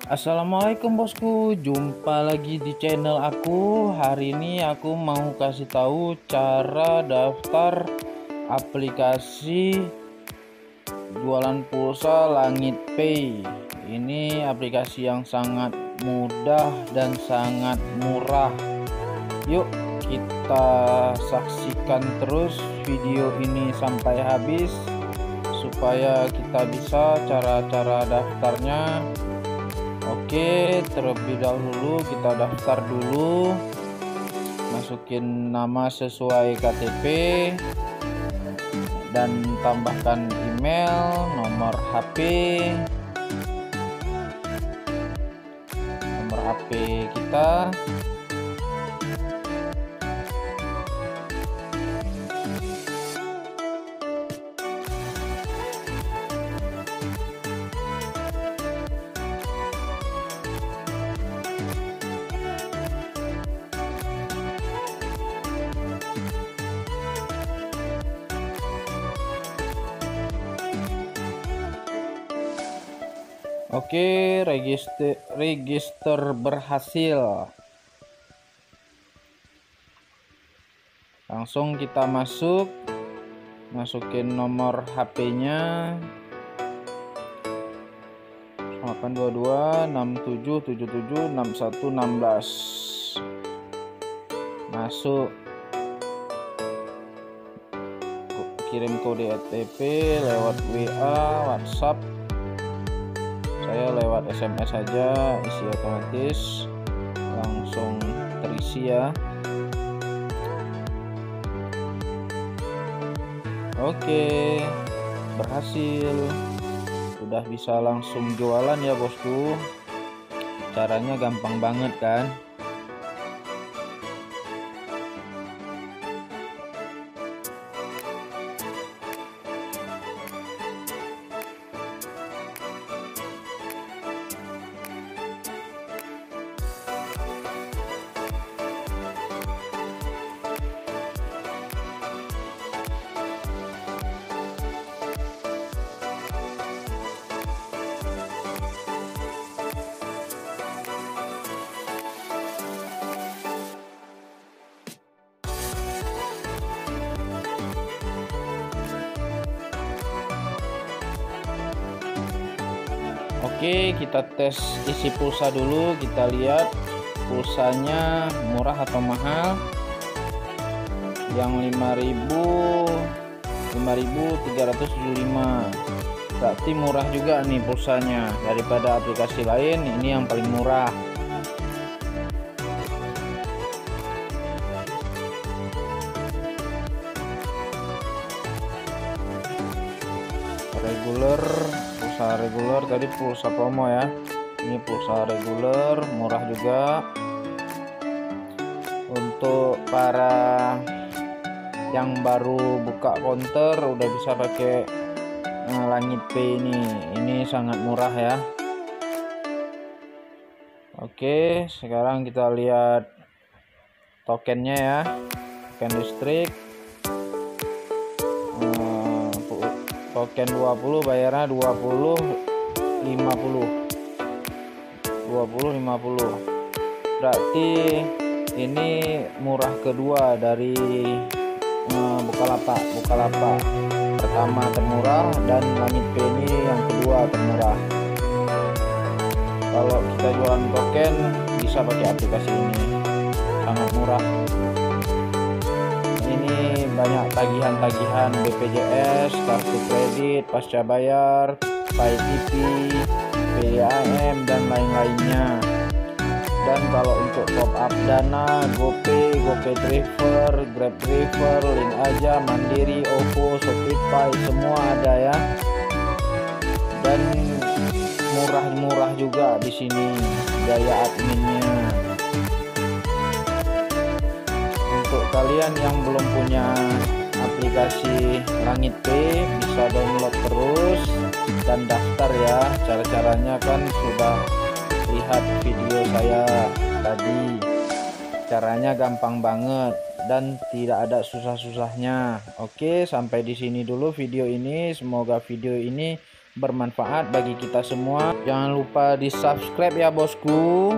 Assalamualaikum bosku, jumpa lagi di channel aku. Hari ini aku mau kasih tahu cara daftar aplikasi jualan pulsa Langit Pay. Ini aplikasi yang sangat mudah dan sangat murah. Yuk kita saksikan terus video ini sampai habis supaya kita bisa cara-cara daftarnya. Oke, terlebih dahulu kita daftar dulu, masukin nama sesuai KTP dan tambahkan email, nomor HP kita. Oke, register berhasil. Langsung kita masukin nomor HP-nya 82267776116. Masuk, kirim kode OTP lewat WA, WhatsApp. Saya lewat SMS saja, isi otomatis, langsung terisi ya. Oke, berhasil. Udah bisa langsung jualan ya bosku. Caranya gampang banget kan? Oke, kita tes isi pulsa dulu. Kita lihat pulsanya murah atau mahal. Yang 5.375, berarti murah juga nih pulsanya. Daripada aplikasi lain, ini yang paling murah. Pulsa reguler tadi pulsa promo ya. Ini pulsa reguler, murah juga. Untuk para yang baru buka counter udah bisa pakai Langit Pay ini sangat murah ya. Oke, sekarang kita lihat tokennya ya. Token listrik, token 20, bayarnya 20 50, berarti ini murah kedua dari Bukalapak. Pertama termurah dan Langit Pay ini yang kedua termurah. Kalau kita jualan token bisa pakai aplikasi ini, sangat murah. Ini banyak tagihan BPJS, kartu kredit, pasca bayar, Pay TV, PDAM dan lain-lainnya. Dan kalau untuk top up dana, GoPay, Driver, Grab Driver, Link Aja, Mandiri, OVO, Shopify, semua ada ya. Dan murah juga di sini biaya adminnya. Untuk kalian yang belum punya aplikasi Langit Pay, bisa download terus dan daftar ya. Cara-caranya kan sudah lihat video saya tadi. Caranya gampang banget dan tidak ada susah-susahnya. Oke, sampai di sini dulu video ini. Semoga video ini bermanfaat bagi kita semua. Jangan lupa di subscribe ya bosku.